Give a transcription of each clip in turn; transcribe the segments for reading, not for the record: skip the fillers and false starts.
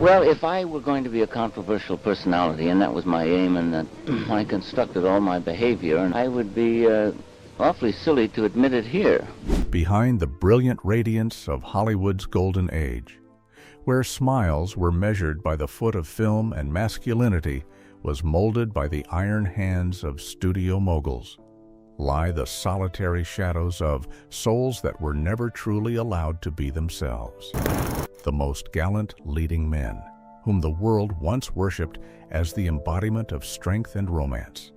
Well, if I were going to be a controversial personality, and that was my aim, and that I constructed all my behavior, and I would be awfully silly to admit it here. Behind the brilliant radiance of Hollywood's golden age, where smiles were measured by the foot of film and masculinity was molded by the iron hands of studio moguls, lie the solitary shadows of souls that were never truly allowed to be themselves. The most gallant leading men, whom the world once worshipped as the embodiment of strength and romance,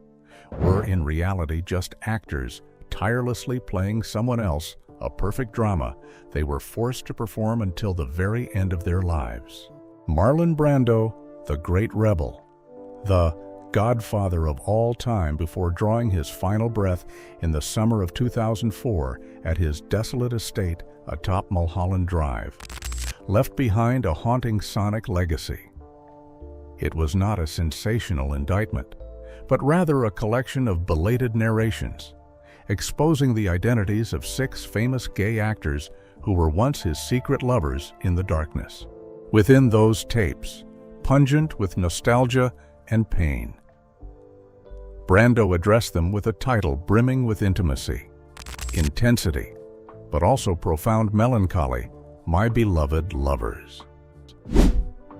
were in reality just actors tirelessly playing someone else a perfect drama they were forced to perform until the very end of their lives. Marlon Brando, the great rebel, the Godfather of all time, before drawing his final breath in the summer of 2004 at his desolate estate atop Mulholland Drive, left behind a haunting sonic legacy. It was not a sensational indictment, but rather a collection of belated narrations, exposing the identities of 6 famous gay actors who were once his secret lovers in the darkness. Within those tapes, pungent with nostalgia and pain, Brando addressed them with a title brimming with intimacy, intensity, but also profound melancholy: My Beloved Lovers.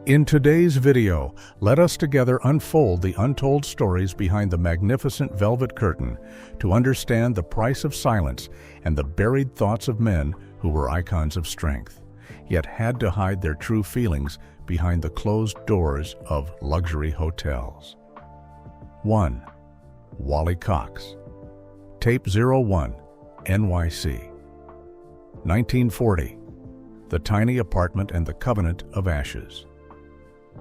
In today's video, let us together unfold the untold stories behind the magnificent velvet curtain to understand the price of silence and the buried thoughts of men who were icons of strength, yet had to hide their true feelings behind the closed doors of luxury hotels. 1. Wally Cox. Tape 01, NYC. 1940. The Tiny Apartment and the Covenant of Ashes.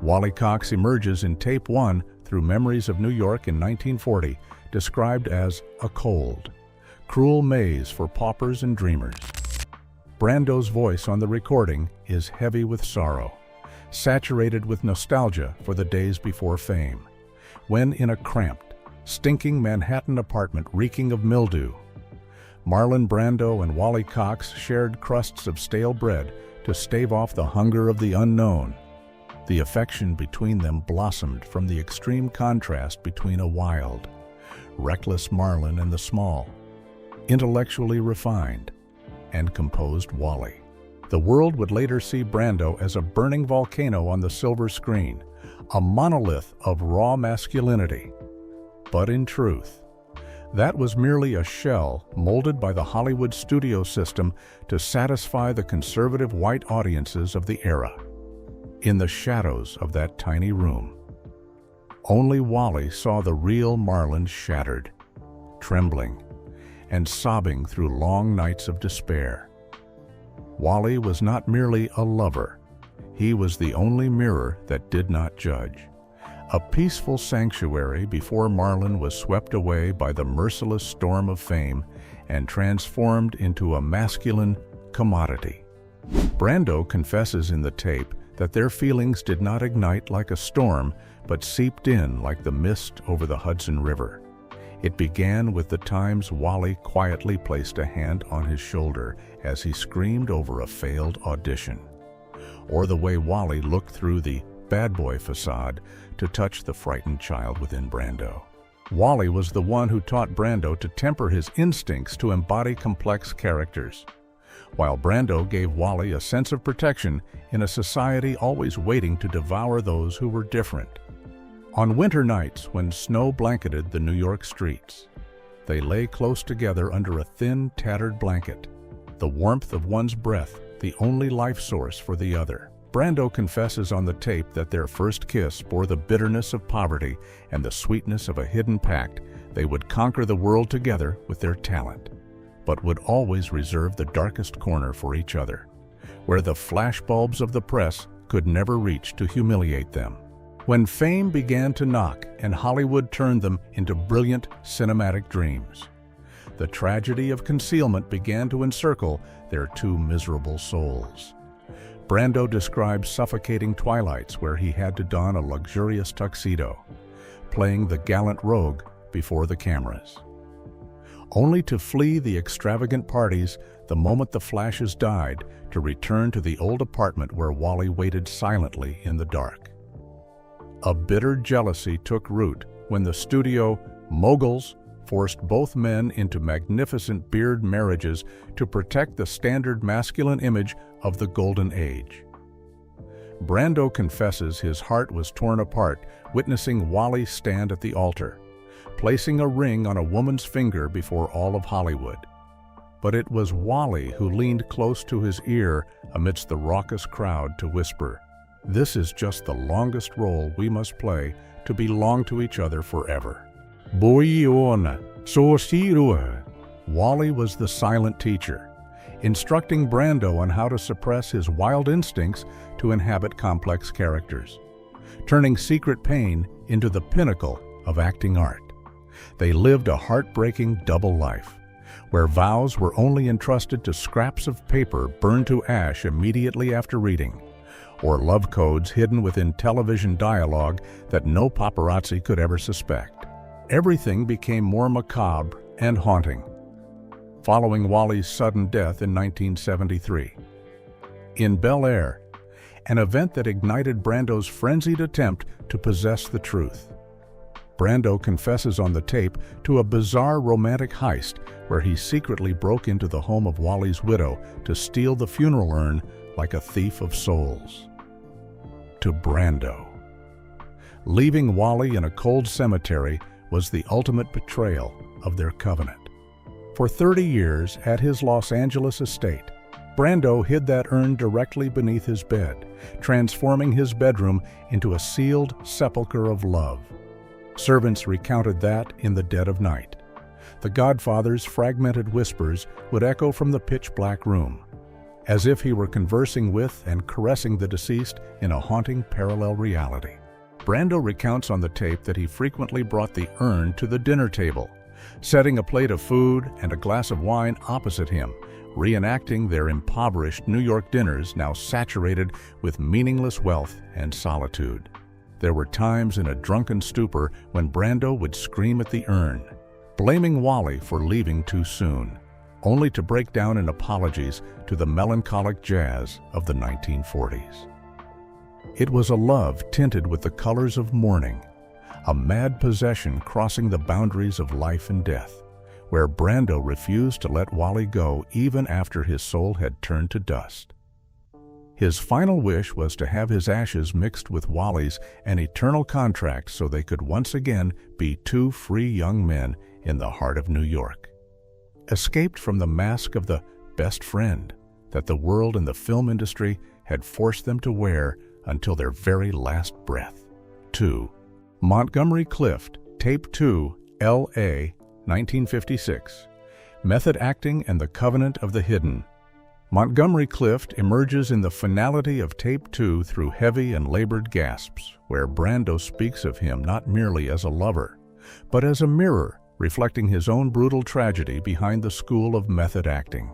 Wally Cox emerges in Tape 1 through memories of New York in 1940, described as a cold, cruel maze for paupers and dreamers. Brando's voice on the recording is heavy with sorrow, saturated with nostalgia for the days before fame, when in a cramped, stinking Manhattan apartment reeking of mildew, Marlon Brando and Wally Cox shared crusts of stale bread to stave off the hunger of the unknown. The affection between them blossomed from the extreme contrast between a wild, reckless Marlon and the small, intellectually refined, and composed Wally. The world would later see Brando as a burning volcano on the silver screen, a monolith of raw masculinity. But in truth, that was merely a shell molded by the Hollywood studio system to satisfy the conservative white audiences of the era. In the shadows of that tiny room, only Wally saw the real Marlon shattered, trembling, and sobbing through long nights of despair. Wally was not merely a lover, he was the only mirror that did not judge. A peaceful sanctuary before Marlon was swept away by the merciless storm of fame and transformed into a masculine commodity. Brando confesses in the tape that their feelings did not ignite like a storm, but seeped in like the mist over the Hudson River. It began with the times Wally quietly placed a hand on his shoulder as he screamed over a failed audition, or the way Wally looked through the bad boy facade to touch the frightened child within Brando. Wally was the one who taught Brando to temper his instincts to embody complex characters, while Brando gave Wally a sense of protection in a society always waiting to devour those who were different. On winter nights when snow blanketed the New York streets, they lay close together under a thin, tattered blanket, the warmth of one's breath the only life source for the other. Brando confesses on the tape that their first kiss bore the bitterness of poverty and the sweetness of a hidden pact they would conquer the world together with their talent, but would always reserve the darkest corner for each other, where the flashbulbs of the press could never reach to humiliate them. When fame began to knock and Hollywood turned them into brilliant cinematic dreams, the tragedy of concealment began to encircle their 2 miserable souls. Brando describes suffocating twilights where he had to don a luxurious tuxedo, playing the gallant rogue before the cameras, only to flee the extravagant parties the moment the flashes died, to return to the old apartment where Wally waited silently in the dark. A bitter jealousy took root when the studio moguls forced both men into magnificent beard marriages to protect the standard masculine image of the Golden Age. Brando confesses his heart was torn apart witnessing Wally stand at the altar, placing a ring on a woman's finger before all of Hollywood. But it was Wally who leaned close to his ear amidst the raucous crowd to whisper, "This is just the longest role we must play to belong to each other forever." Wally was the silent teacher, instructing Brando on how to suppress his wild instincts to inhabit complex characters, turning secret pain into the pinnacle of acting art. They lived a heartbreaking double life, where vows were only entrusted to scraps of paper burned to ash immediately after reading, or love codes hidden within television dialogue that no paparazzi could ever suspect. Everything became more macabre and haunting, following Wally's sudden death in 1973. In Bel Air, an event that ignited Brando's frenzied attempt to possess the truth. Brando confesses on the tape to a bizarre romantic heist where he secretly broke into the home of Wally's widow to steal the funeral urn like a thief of souls. To Brando, leaving Wally in a cold cemetery was the ultimate betrayal of their covenant. For 30 years at his Los Angeles estate, Brando hid that urn directly beneath his bed, transforming his bedroom into a sealed sepulcher of love. Servants recounted that in the dead of night. The Godfather's fragmented whispers would echo from the pitch-black room, as if he were conversing with and caressing the deceased in a haunting parallel reality. Brando recounts on the tape that he frequently brought the urn to the dinner table, setting a plate of food and a glass of wine opposite him, reenacting their impoverished New York dinners now saturated with meaningless wealth and solitude. There were times in a drunken stupor when Brando would scream at the urn, blaming Wally for leaving too soon, only to break down in apologies to the melancholic jazz of the 1940s. It was a love tinted with the colors of mourning, a mad possession crossing the boundaries of life and death, where Brando refused to let Wally go even after his soul had turned to dust. His final wish was to have his ashes mixed with Wally's, an eternal contract so they could once again be two free young men in the heart of New York, escaped from the mask of the best friend that the world and the film industry had forced them to wear until their very last breath. 2. Montgomery Clift, Tape 2, L.A., 1956. Method Acting and the Covenant of the Hidden. Montgomery Clift emerges in the finality of Tape 2 through heavy and labored gasps, where Brando speaks of him not merely as a lover, but as a mirror reflecting his own brutal tragedy behind the school of method acting.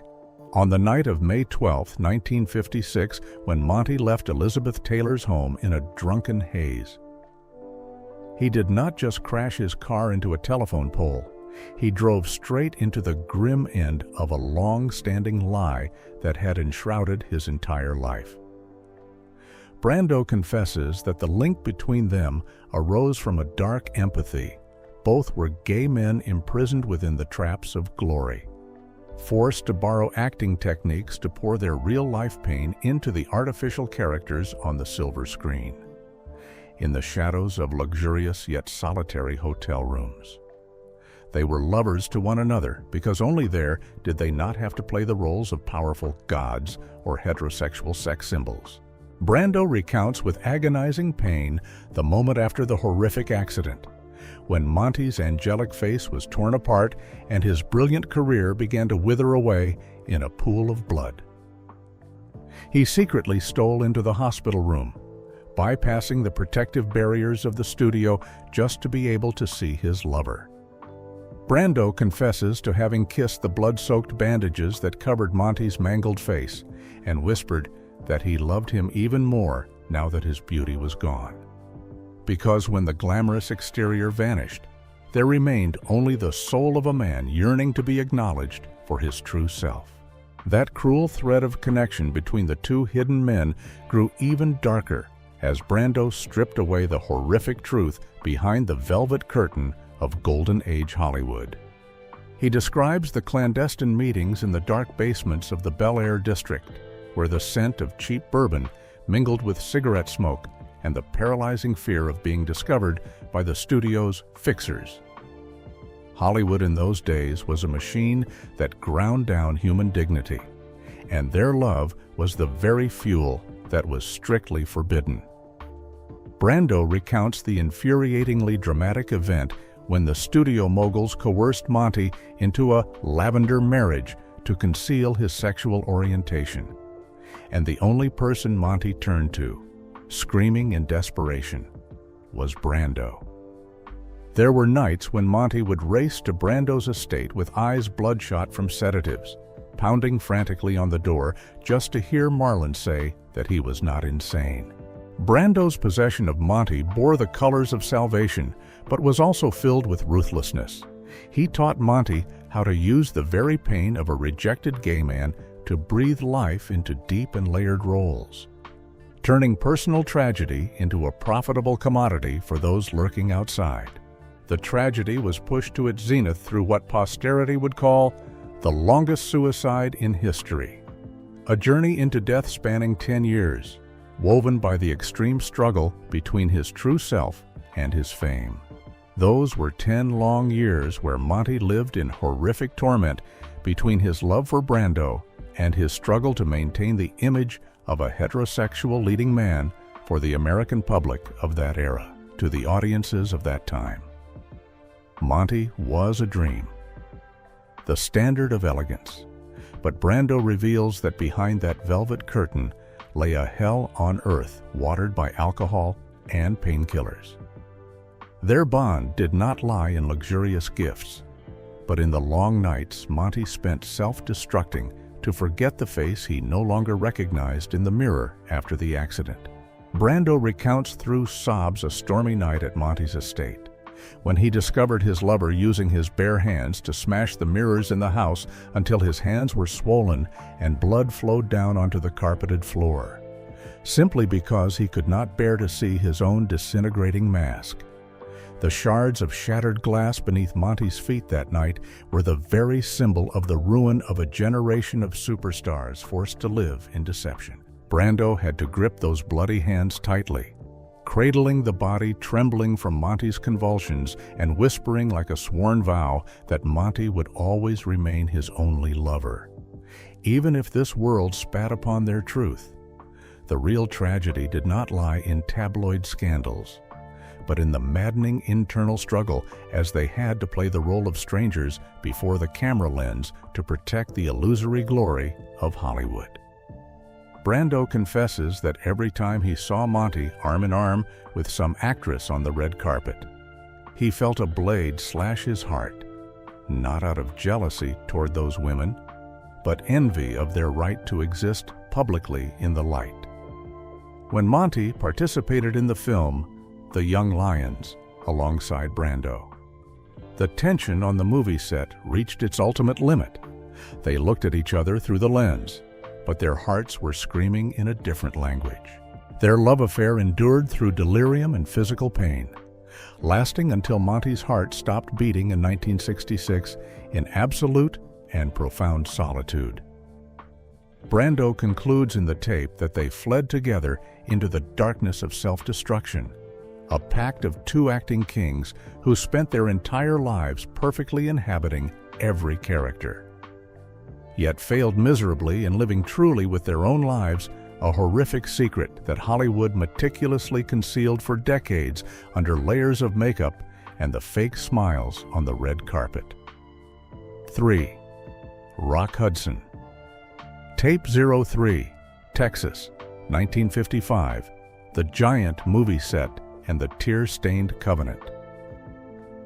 On the night of May 12, 1956, when Monty left Elizabeth Taylor's home in a drunken haze, he did not just crash his car into a telephone pole. He drove straight into the grim end of a long-standing lie that had enshrouded his entire life. Brando confesses that the link between them arose from a dark empathy. Both were gay men imprisoned within the traps of glory, forced to borrow acting techniques to pour their real-life pain into the artificial characters on the silver screen, in the shadows of luxurious yet solitary hotel rooms. They were lovers to one another because only there did they not have to play the roles of powerful gods or heterosexual sex symbols. Brando recounts with agonizing pain the moment after the horrific accident, when Monty's angelic face was torn apart and his brilliant career began to wither away in a pool of blood. He secretly stole into the hospital room, bypassing the protective barriers of the studio just to be able to see his lover. Brando confesses to having kissed the blood-soaked bandages that covered Monty's mangled face and whispered that he loved him even more now that his beauty was gone. Because when the glamorous exterior vanished, there remained only the soul of a man yearning to be acknowledged for his true self. That cruel thread of connection between the two hidden men grew even darker as Brando stripped away the horrific truth behind the velvet curtain of Golden Age Hollywood. He describes the clandestine meetings in the dark basements of the Bel Air district, where the scent of cheap bourbon mingled with cigarette smoke and the paralyzing fear of being discovered by the studio's fixers. Hollywood in those days was a machine that ground down human dignity, and their love was the very fuel that was strictly forbidden. Brando recounts the infuriatingly dramatic event when the studio moguls coerced Monty into a lavender marriage to conceal his sexual orientation. And the only person Monty turned to, screaming in desperation, was Brando. There were nights when Monty would race to Brando's estate with eyes bloodshot from sedatives, pounding frantically on the door just to hear Marlon say that he was not insane. Brando's possession of Monty bore the colors of salvation, but was also filled with ruthlessness. He taught Monty how to use the very pain of a rejected gay man to breathe life into deep and layered roles, turning personal tragedy into a profitable commodity for those lurking outside. The tragedy was pushed to its zenith through what posterity would call the longest suicide in history. A journey into death spanning 10 years, woven by the extreme struggle between his true self and his fame. Those were 10 long years where Monty lived in horrific torment between his love for Brando and his struggle to maintain the image of a heterosexual leading man for the American public of that era, to the audiences of that time. Monty was a dream, the standard of elegance, but Brando reveals that behind that velvet curtain lay a hell on earth watered by alcohol and painkillers. Their bond did not lie in luxurious gifts, but in the long nights Monty spent self-destructing to forget the face he no longer recognized in the mirror after the accident. Brando recounts through sobs a stormy night at Monty's estate, when he discovered his lover using his bare hands to smash the mirrors in the house until his hands were swollen and blood flowed down onto the carpeted floor, simply because he could not bear to see his own disintegrating mask. The shards of shattered glass beneath Monty's feet that night were the very symbol of the ruin of a generation of superstars forced to live in deception. Brando had to grip those bloody hands tightly, cradling the body trembling from Monty's convulsions and whispering like a sworn vow that Monty would always remain his only lover. Even if this world spat upon their truth, the real tragedy did not lie in tabloid scandals, but in the maddening internal struggle as they had to play the role of strangers before the camera lens to protect the illusory glory of Hollywood. Brando confesses that every time he saw Monty arm in arm with some actress on the red carpet, he felt a blade slash his heart, not out of jealousy toward those women, but envy of their right to exist publicly in the light. When Monty participated in the film The Young Lions alongside Brando, the tension on the movie set reached its ultimate limit. They looked at each other through the lens, but their hearts were screaming in a different language. Their love affair endured through delirium and physical pain, lasting until Monty's heart stopped beating in 1966 in absolute and profound solitude. Brando concludes in the tape that they fled together into the darkness of self-destruction, a pact of two acting kings who spent their entire lives perfectly inhabiting every character, yet failed miserably in living truly with their own lives, a horrific secret that Hollywood meticulously concealed for decades under layers of makeup and the fake smiles on the red carpet. 3. Rock Hudson. Tape 03, Texas, 1955, the giant movie set and the tear-stained covenant.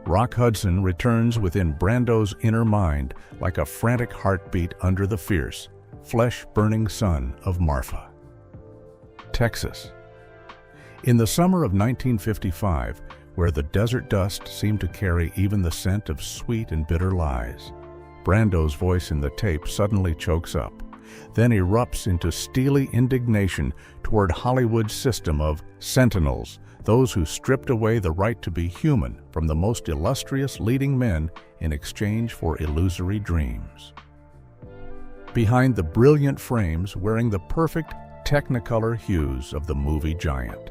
Rock Hudson returns within Brando's inner mind like a frantic heartbeat under the fierce, flesh-burning sun of Marfa. Texas. In the summer of 1955, where the desert dust seemed to carry even the scent of sweet and bitter lies, Brando's voice in the tape suddenly chokes up, then erupts into steely indignation toward Hollywood's system of sentinels, those who stripped away the right to be human from the most illustrious leading men in exchange for illusory dreams. Behind the brilliant frames wearing the perfect technicolor hues of the movie giant,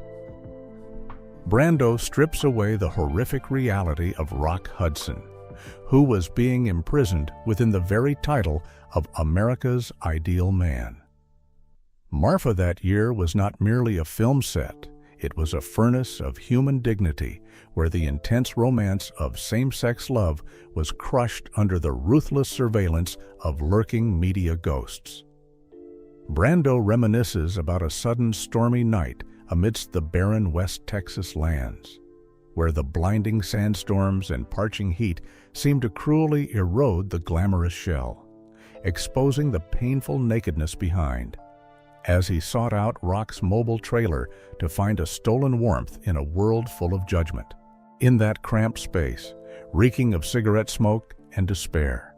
Brando strips away the horrific reality of Rock Hudson, who was being imprisoned within the very title of America's Ideal Man. Marfa that year was not merely a film set, it was a furnace of human dignity where the intense romance of same-sex love was crushed under the ruthless surveillance of lurking media ghosts. Brando reminisces about a sudden stormy night amidst the barren West Texas lands, where the blinding sandstorms and parching heat seemed to cruelly erode the glamorous shell, exposing the painful nakedness behind, as he sought out Rock's mobile trailer to find a stolen warmth in a world full of judgment. In that cramped space, reeking of cigarette smoke and despair,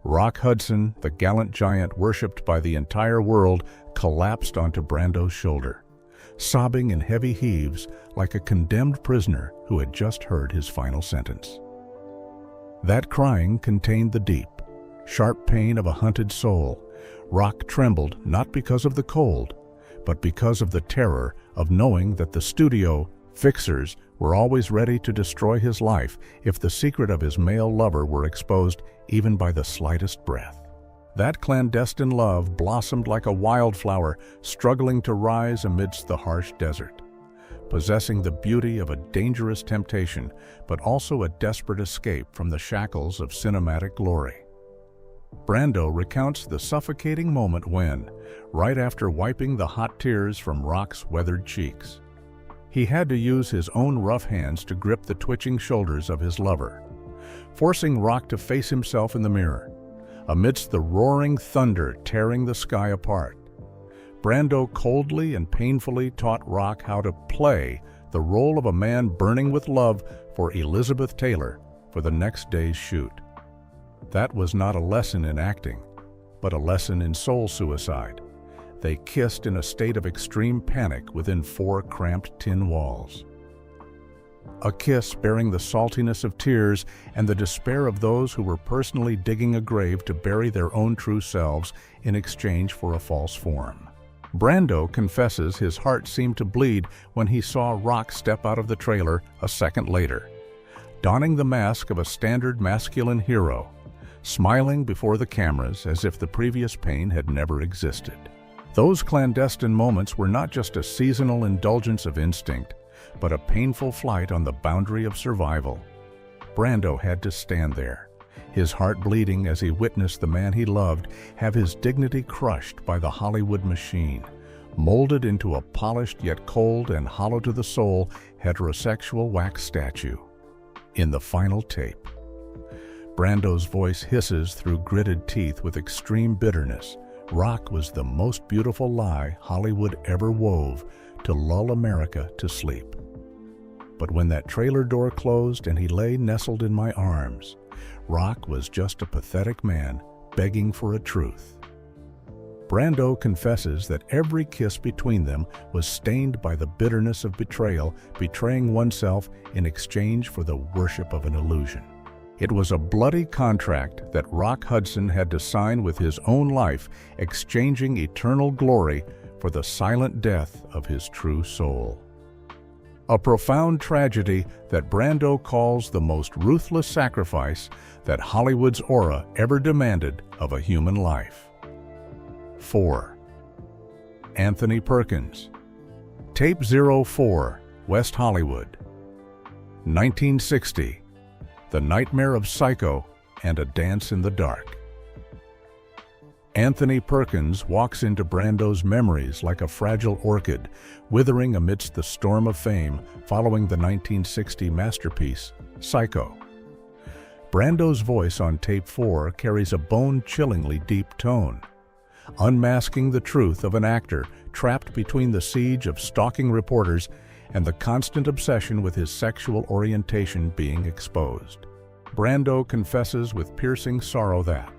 Rock Hudson, the gallant giant worshipped by the entire world, collapsed onto Brando's shoulder, sobbing in heavy heaves like a condemned prisoner who had just heard his final sentence. That crying contained the deep, sharp pain of a hunted soul. Rock trembled not because of the cold, but because of the terror of knowing that the studio fixers were always ready to destroy his life if the secret of his male lover were exposed even by the slightest breath. That clandestine love blossomed like a wildflower struggling to rise amidst the harsh desert, possessing the beauty of a dangerous temptation, but also a desperate escape from the shackles of cinematic glory. Brando recounts the suffocating moment when, right after wiping the hot tears from Rock's weathered cheeks, he had to use his own rough hands to grip the twitching shoulders of his lover, forcing Rock to face himself in the mirror, amidst the roaring thunder tearing the sky apart. Brando coldly and painfully taught Rock how to play the role of a man burning with love for Elizabeth Taylor for the next day's shoot. That was not a lesson in acting, but a lesson in soul suicide. They kissed in a state of extreme panic within 4 cramped tin walls. A kiss bearing the saltiness of tears and the despair of those who were personally digging a grave to bury their own true selves in exchange for a false form. Brando confesses his heart seemed to bleed when he saw Rock step out of the trailer a second later, donning the mask of a standard masculine hero, smiling before the cameras as if the previous pain had never existed. Those clandestine moments were not just a seasonal indulgence of instinct, but a painful flight on the boundary of survival. Brando had to stand there, his heart bleeding as he witnessed the man he loved have his dignity crushed by the Hollywood machine, molded into a polished yet cold and hollow to the soul heterosexual wax statue. In the final tape, Brando's voice hisses through gritted teeth with extreme bitterness. Rock was the most beautiful lie Hollywood ever wove to lull America to sleep. But when that trailer door closed and he lay nestled in my arms, Rock was just a pathetic man begging for a truth. Brando confesses that every kiss between them was stained by the bitterness of betrayal, betraying oneself in exchange for the worship of an illusion. It was a bloody contract that Rock Hudson had to sign with his own life, exchanging eternal glory for the silent death of his true soul. A profound tragedy that Brando calls the most ruthless sacrifice that Hollywood's aura ever demanded of a human life. 4. Anthony Perkins. Tape 04, West Hollywood. 1960. The Nightmare of Psycho and A Dance in the Dark. Anthony Perkins walks into Brando's memories like a fragile orchid, withering amidst the storm of fame following the 1960 masterpiece, Psycho. Brando's voice on tape 4 carries a bone-chillingly deep tone, unmasking the truth of an actor trapped between the siege of stalking reporters and the constant obsession with his sexual orientation being exposed. Brando confesses with piercing sorrow that,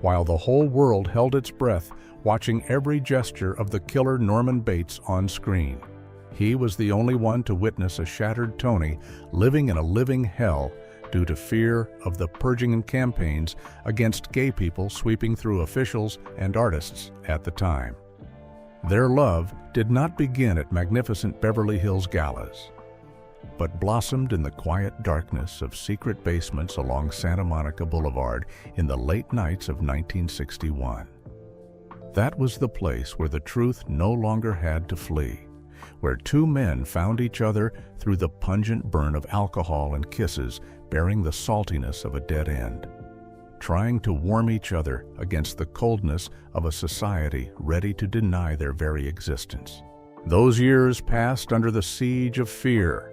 while the whole world held its breath watching every gesture of the killer Norman Bates on screen. He was the only one to witness a shattered Tony living in a living hell due to fear of the purging campaigns against gay people sweeping through officials and artists at the time. Their love did not begin at magnificent Beverly Hills galas, but blossomed in the quiet darkness of secret basements along Santa Monica Boulevard in the late nights of 1961. That was the place where the truth no longer had to flee, where two men found each other through the pungent burn of alcohol and kisses bearing the saltiness of a dead end, trying to warm each other against the coldness of a society ready to deny their very existence. Those years passed under the siege of fear,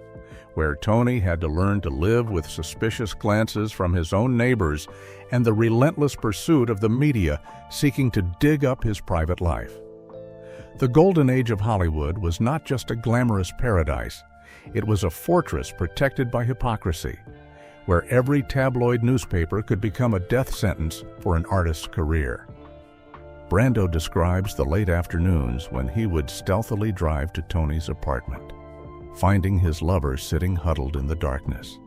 where Tony had to learn to live with suspicious glances from his own neighbors and the relentless pursuit of the media seeking to dig up his private life. The golden age of Hollywood was not just a glamorous paradise, it was a fortress protected by hypocrisy, where every tabloid newspaper could become a death sentence for an artist's career. Brando describes the late afternoons when he would stealthily drive to Tony's apartment, finding his lover sitting huddled in the darkness,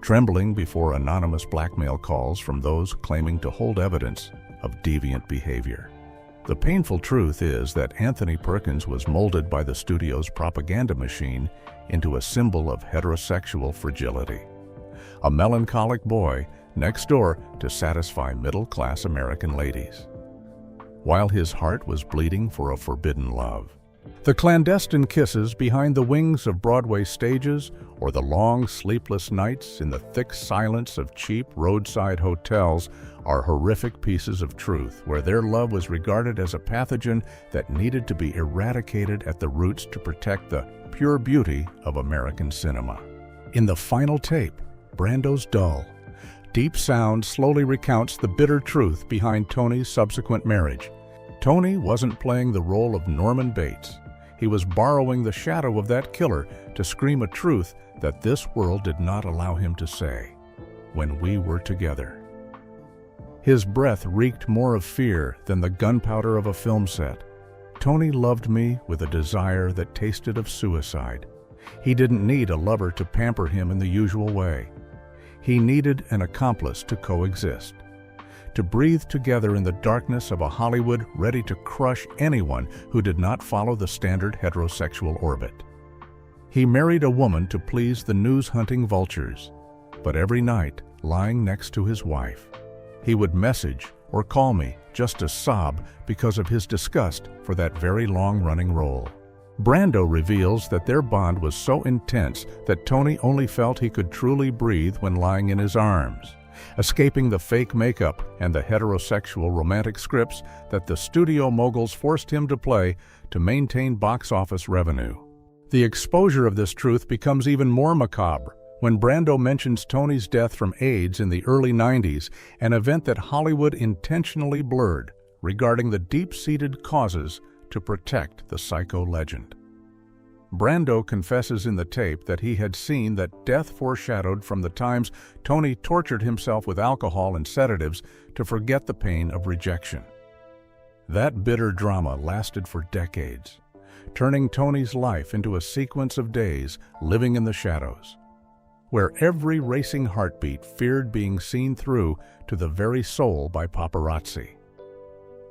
trembling before anonymous blackmail calls from those claiming to hold evidence of deviant behavior. The painful truth is that Anthony Perkins was molded by the studio's propaganda machine into a symbol of heterosexual fragility, a melancholic boy next door to satisfy middle-class American ladies, while his heart was bleeding for a forbidden love. The clandestine kisses behind the wings of Broadway stages, or the long, sleepless nights in the thick silence of cheap roadside hotels, are horrific pieces of truth where their love was regarded as a pathogen that needed to be eradicated at the roots to protect the pure beauty of American cinema. In the final tape, Brando's dull, deep sound slowly recounts the bitter truth behind Tony's subsequent marriage. Tony wasn't playing the role of Norman Bates. He was borrowing the shadow of that killer to scream a truth that this world did not allow him to say. When we were together. His breath reeked more of fear than the gunpowder of a film set. Tony loved me with a desire that tasted of suicide. He didn't need a lover to pamper him in the usual way. He needed an accomplice to coexist, to breathe together in the darkness of a Hollywood ready to crush anyone who did not follow the standard heterosexual orbit. He married a woman to please the news-hunting vultures, but every night, lying next to his wife, he would message or call me just to sob because of his disgust for that very long-running role. Brando reveals that their bond was so intense that Tony only felt he could truly breathe when lying in his arms, escaping the fake makeup and the heterosexual romantic scripts that the studio moguls forced him to play to maintain box office revenue. The exposure of this truth becomes even more macabre when Brando mentions Tony's death from AIDS in the early 90s, an event that Hollywood intentionally blurred regarding the deep-seated causes to protect the psycho legend. Brando confesses in the tape that he had seen that death foreshadowed from the times Tony tortured himself with alcohol and sedatives to forget the pain of rejection. That bitter drama lasted for decades, turning Tony's life into a sequence of days living in the shadows, where every racing heartbeat feared being seen through to the very soul by paparazzi.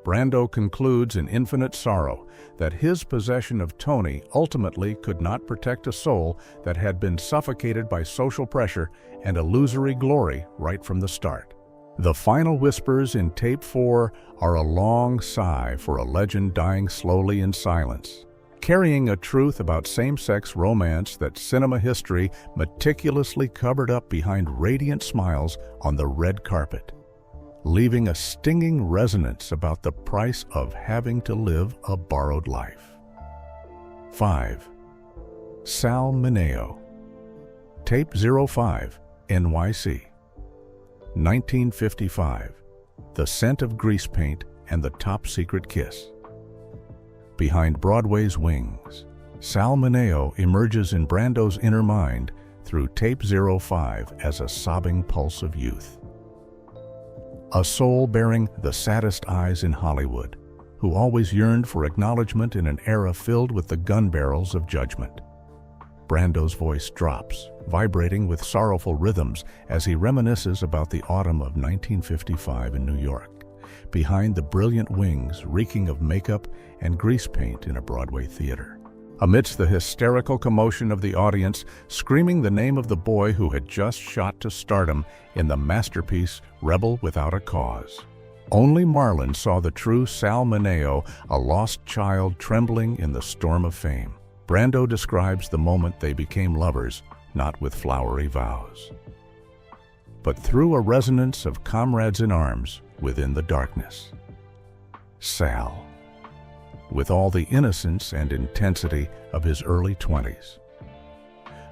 Brando concludes in infinite sorrow that his possession of Tony ultimately could not protect a soul that had been suffocated by social pressure and illusory glory right from the start. The final whispers in Tape 4 are a long sigh for a legend dying slowly in silence, carrying a truth about same-sex romance that cinema history meticulously covered up behind radiant smiles on the red carpet, leaving a stinging resonance about the price of having to live a borrowed life. 5. Sal Mineo. Tape 05, NYC. 1955. The Scent of Grease Paint and the Top Secret Kiss. Behind Broadway's wings, Sal Mineo emerges in Brando's inner mind through Tape 05 as a sobbing pulse of youth. A soul bearing the saddest eyes in Hollywood, who always yearned for acknowledgement in an era filled with the gun barrels of judgment. Brando's voice drops, vibrating with sorrowful rhythms as he reminisces about the autumn of 1955 in New York, behind the brilliant wings reeking of makeup and grease paint in a Broadway theater. Amidst the hysterical commotion of the audience, screaming the name of the boy who had just shot to stardom in the masterpiece Rebel Without a Cause. Only Marlon saw the true Sal Mineo, a lost child trembling in the storm of fame. Brando describes the moment they became lovers, not with flowery vows, but through a resonance of comrades in arms within the darkness. Sal, with all the innocence and intensity of his early 20s,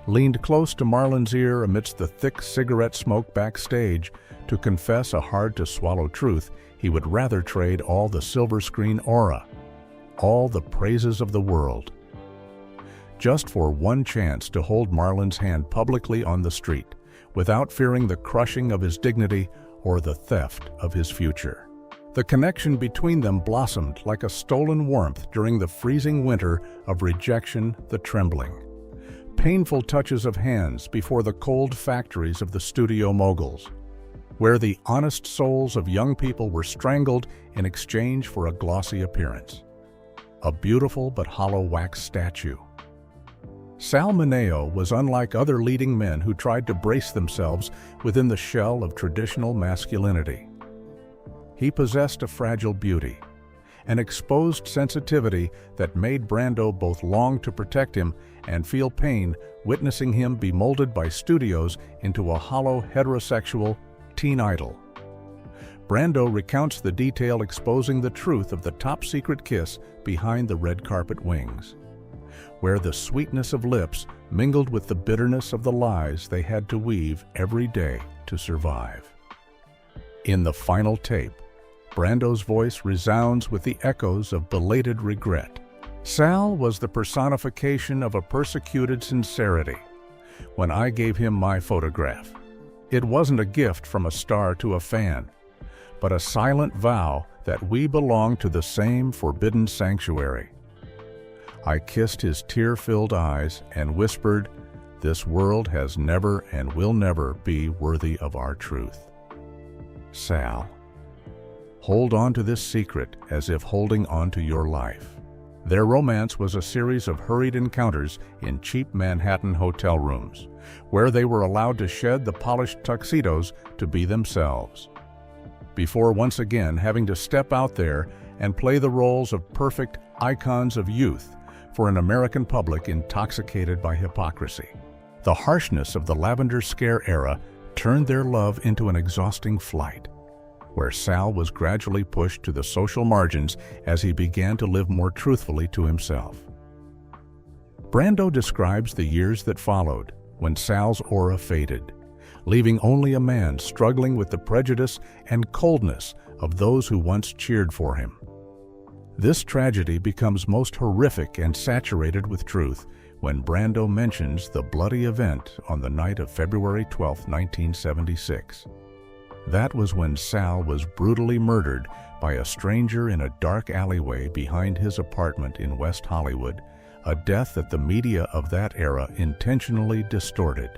leaned close to Marlon's ear amidst the thick cigarette smoke backstage to confess a hard-to-swallow truth. He would rather trade all the silver screen aura, all the praises of the world, just for one chance to hold Marlon's hand publicly on the street, without fearing the crushing of his dignity or the theft of his future. The connection between them blossomed like a stolen warmth during the freezing winter of rejection, the trembling. Painful touches of hands before the cold factories of the studio moguls, where the honest souls of young people were strangled in exchange for a glossy appearance. A beautiful but hollow wax statue. Sal Mineo was unlike other leading men who tried to brace themselves within the shell of traditional masculinity. He possessed a fragile beauty, an exposed sensitivity that made Brando both long to protect him and feel pain witnessing him be molded by studios into a hollow heterosexual teen idol. Brando recounts the detail exposing the truth of the top-secret kiss behind the red carpet wings, where the sweetness of lips mingled with the bitterness of the lies they had to weave every day to survive. In the final tape, Brando's voice resounds with the echoes of belated regret. Sal was the personification of a persecuted sincerity. When I gave him my photograph, it wasn't a gift from a star to a fan, but a silent vow that we belong to the same forbidden sanctuary. I kissed his tear-filled eyes and whispered, "This world has never and will never be worthy of our truth." Sal, hold on to this secret as if holding on to your life. Their romance was a series of hurried encounters in cheap Manhattan hotel rooms, where they were allowed to shed the polished tuxedos to be themselves, before once again having to step out there and play the roles of perfect icons of youth for an American public intoxicated by hypocrisy. The harshness of the Lavender Scare era turned their love into an exhausting flight, where Sal was gradually pushed to the social margins as he began to live more truthfully to himself. Brando describes the years that followed, when Sal's aura faded, leaving only a man struggling with the prejudice and coldness of those who once cheered for him. This tragedy becomes most horrific and saturated with truth when Brando mentions the bloody event on the night of February 12, 1976. That was when Sal was brutally murdered by a stranger in a dark alleyway behind his apartment in West Hollywood, a death that the media of that era intentionally distorted,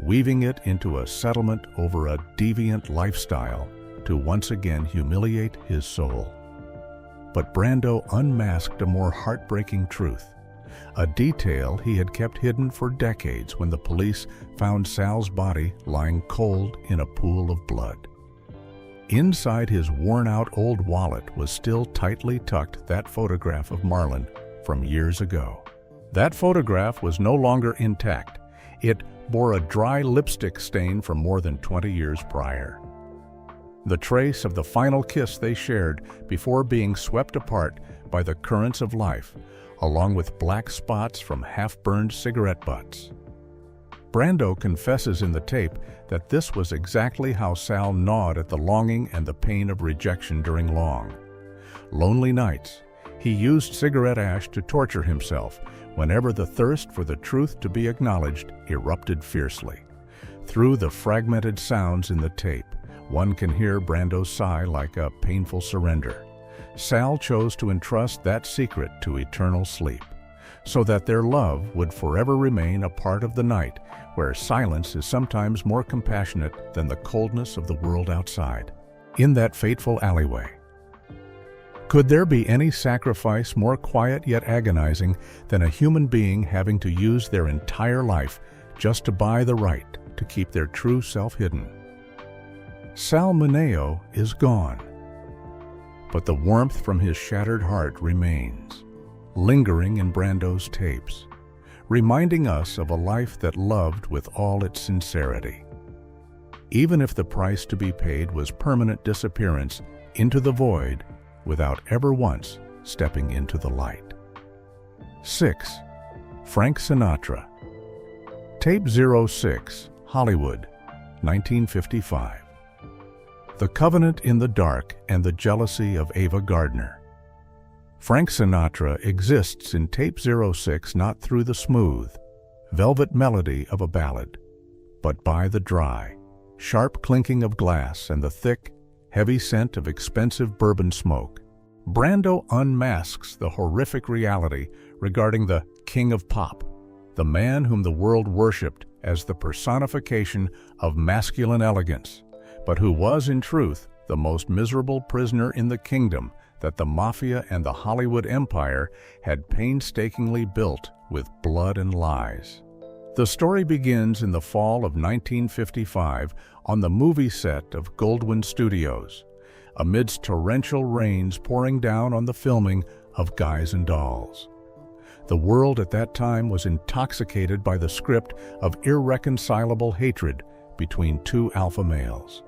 weaving it into a settlement over a deviant lifestyle to once again humiliate his soul. But Brando unmasked a more heartbreaking truth, a detail he had kept hidden for decades when the police found Sal's body lying cold in a pool of blood. Inside his worn-out old wallet was still tightly tucked that photograph of Marlon from years ago. That photograph was no longer intact. It bore a dry lipstick stain from more than 20 years prior, the trace of the final kiss they shared before being swept apart by the currents of life, along with black spots from half-burned cigarette butts. Brando confesses in the tape that this was exactly how Sal gnawed at the longing and the pain of rejection during long, lonely nights. He used cigarette ash to torture himself whenever the thirst for the truth to be acknowledged erupted fiercely. Through the fragmented sounds in the tape, one can hear Brando's sigh like a painful surrender, Sal chose to entrust that secret to eternal sleep, so that their love would forever remain a part of the night, where silence is sometimes more compassionate than the coldness of the world outside. In that fateful alleyway, could there be any sacrifice more quiet yet agonizing than a human being having to use their entire life just to buy the right to keep their true self hidden? Sal Mineo is gone, but the warmth from his shattered heart remains, lingering in Brando's tapes, reminding us of a life that loved with all its sincerity, even if the price to be paid was permanent disappearance into the void without ever once stepping into the light. 6. Frank Sinatra. Tape 06, Hollywood, 1955. The Covenant in the Dark and the Jealousy of Ava Gardner. Frank Sinatra exists in Tape 06 not through the smooth, velvet melody of a ballad, but by the dry, sharp clinking of glass and the thick, heavy scent of expensive bourbon smoke. Brando unmasks the horrific reality regarding the King of Pop, the man whom the world worshipped as the personification of masculine elegance, but who was in truth the most miserable prisoner in the kingdom that the Mafia and the Hollywood Empire had painstakingly built with blood and lies. The story begins in the fall of 1955 on the movie set of Goldwyn Studios, amidst torrential rains pouring down on the filming of Guys and Dolls. The world at that time was intoxicated by the script of irreconcilable hatred between two alpha males.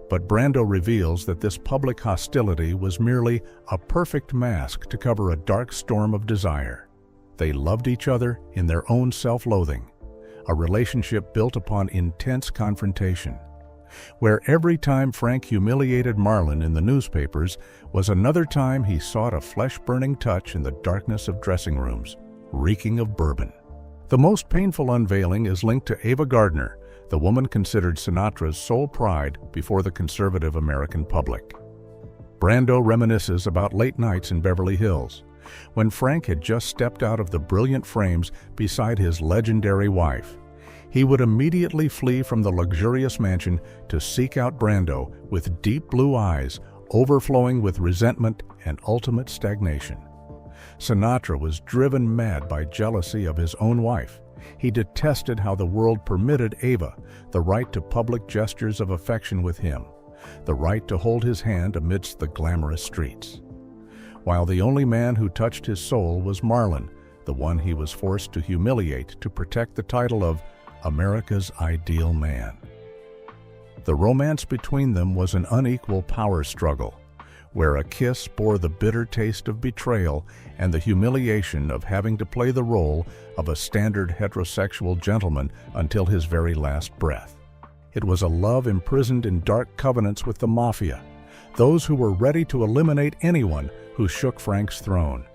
But Brando reveals that this public hostility was merely a perfect mask to cover a dark storm of desire. They loved each other in their own self-loathing, a relationship built upon intense confrontation, where every time Frank humiliated Marlon in the newspapers was another time he sought a flesh-burning touch in the darkness of dressing rooms, reeking of bourbon. The most painful unveiling is linked to Ava Gardner, the woman considered Sinatra's sole pride before the conservative American public. Brando reminisces about late nights in Beverly Hills, when Frank had just stepped out of the brilliant frames beside his legendary wife. He would immediately flee from the luxurious mansion to seek out Brando with deep blue eyes overflowing with resentment and ultimate stagnation. Sinatra was driven mad by jealousy of his own wife. He detested how the world permitted Ava the right to public gestures of affection with him, the right to hold his hand amidst the glamorous streets, while the only man who touched his soul was Marlon, the one he was forced to humiliate to protect the title of America's Ideal Man. The romance between them was an unequal power struggle, where a kiss bore the bitter taste of betrayal and the humiliation of having to play the role of a standard heterosexual gentleman until his very last breath. It was a love imprisoned in dark covenants with the Mafia, those who were ready to eliminate anyone who shook Frank's throne.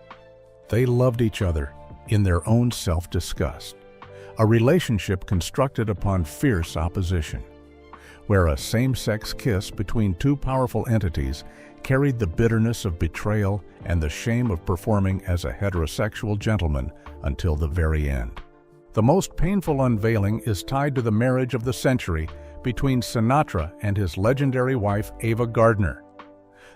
They loved each other in their own self-disgust, a relationship constructed upon fierce opposition, where a same-sex kiss between two powerful entities carried the bitterness of betrayal and the shame of performing as a heterosexual gentleman until the very end. The most painful unveiling is tied to the marriage of the century between Sinatra and his legendary wife Ava Gardner,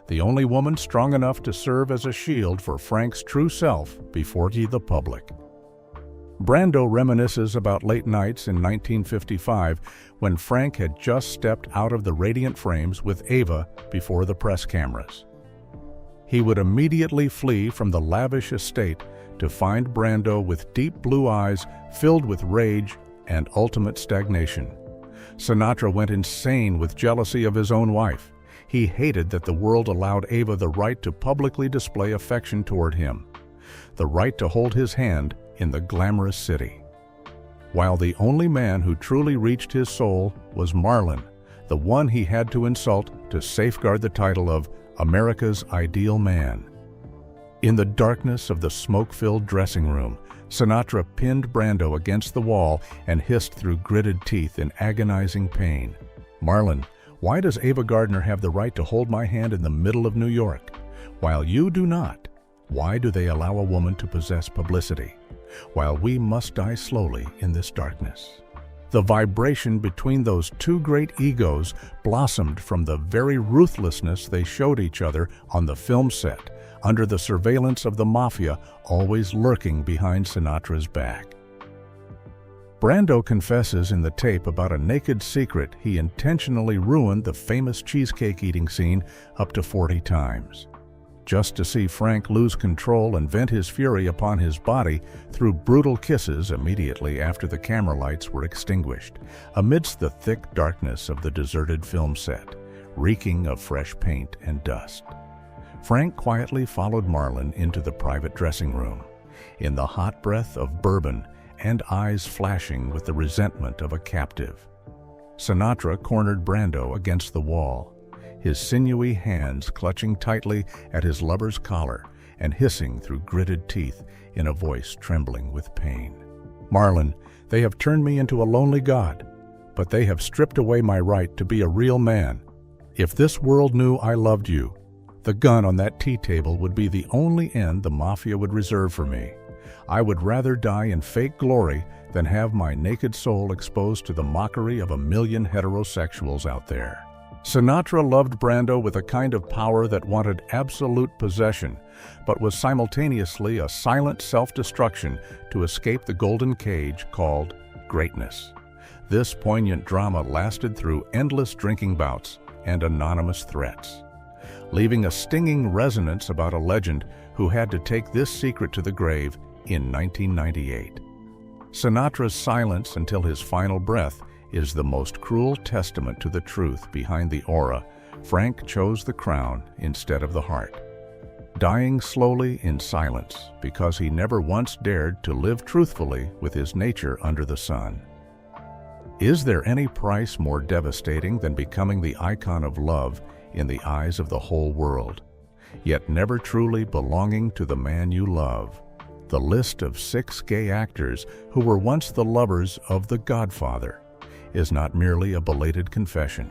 the only woman strong enough to serve as a shield for Frank's true self before the public. Brando reminisces about late nights in 1955 when Frank had just stepped out of the radiant frames with Ava before the press cameras. He would immediately flee from the lavish estate to find Brando with deep blue eyes filled with rage and ultimate stagnation. Sinatra went insane with jealousy of his own wife. He hated that the world allowed Ava the right to publicly display affection toward him, the right to hold his hand in the glamorous city, while the only man who truly reached his soul was Marlon, the one he had to insult to safeguard the title of America's Ideal Man. In the darkness of the smoke-filled dressing room, Sinatra pinned Brando against the wall and hissed through gritted teeth in agonizing pain, "Marlon, why does Ava Gardner have the right to hold my hand in the middle of New York? While you do not, why do they allow a woman to possess publicity, while we must die slowly in this darkness? The vibration between those two great egos blossomed from the very ruthlessness they showed each other on the film set, under the surveillance of the mafia always lurking behind Sinatra's back. Brando confesses in the tape about a naked secret he intentionally ruined the famous cheesecake eating scene up to 40 times, just to see Frank lose control and vent his fury upon his body through brutal kisses immediately after the camera lights were extinguished, amidst the thick darkness of the deserted film set, reeking of fresh paint and dust. Frank quietly followed Marlon into the private dressing room, in the hot breath of bourbon and eyes flashing with the resentment of a captive. Sinatra cornered Brando against the wall, his sinewy hands clutching tightly at his lover's collar and hissing through gritted teeth in a voice trembling with pain. "Marlon, they have turned me into a lonely god, but they have stripped away my right to be a real man. If this world knew I loved you, the gun on that tea table would be the only end the mafia would reserve for me. I would rather die in fake glory than have my naked soul exposed to the mockery of a million heterosexuals out there." Sinatra loved Brando with a kind of power that wanted absolute possession, but was simultaneously a silent self-destruction to escape the golden cage called greatness. This poignant drama lasted through endless drinking bouts and anonymous threats, leaving a stinging resonance about a legend who had to take this secret to the grave in 1998. Sinatra's silence until his final breath is the most cruel testament to the truth behind the aura. Frank chose the crown instead of the heart, dying slowly in silence because he never once dared to live truthfully with his nature under the sun. Is there any price more devastating than becoming the icon of love in the eyes of the whole world, yet never truly belonging to the man you love? The list of 6 gay actors who were once the lovers of the Godfather is not merely a belated confession,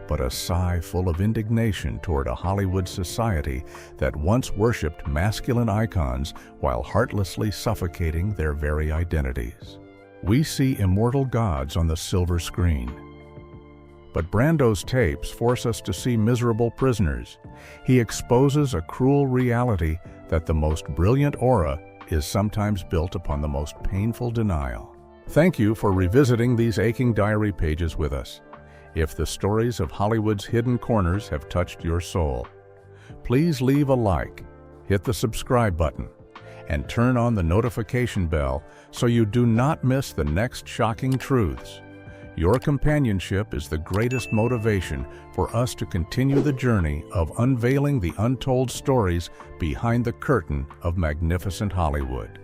but a sigh full of indignation toward a Hollywood society that once worshipped masculine icons while heartlessly suffocating their very identities. We see immortal gods on the silver screen, but Brando's tapes force us to see miserable prisoners. He exposes a cruel reality that the most brilliant aura is sometimes built upon the most painful denial. Thank you for revisiting these aching diary pages with us. If the stories of Hollywood's hidden corners have touched your soul, please leave a like, hit the subscribe button, and turn on the notification bell so you do not miss the next shocking truths. Your companionship is the greatest motivation for us to continue the journey of unveiling the untold stories behind the curtain of magnificent Hollywood.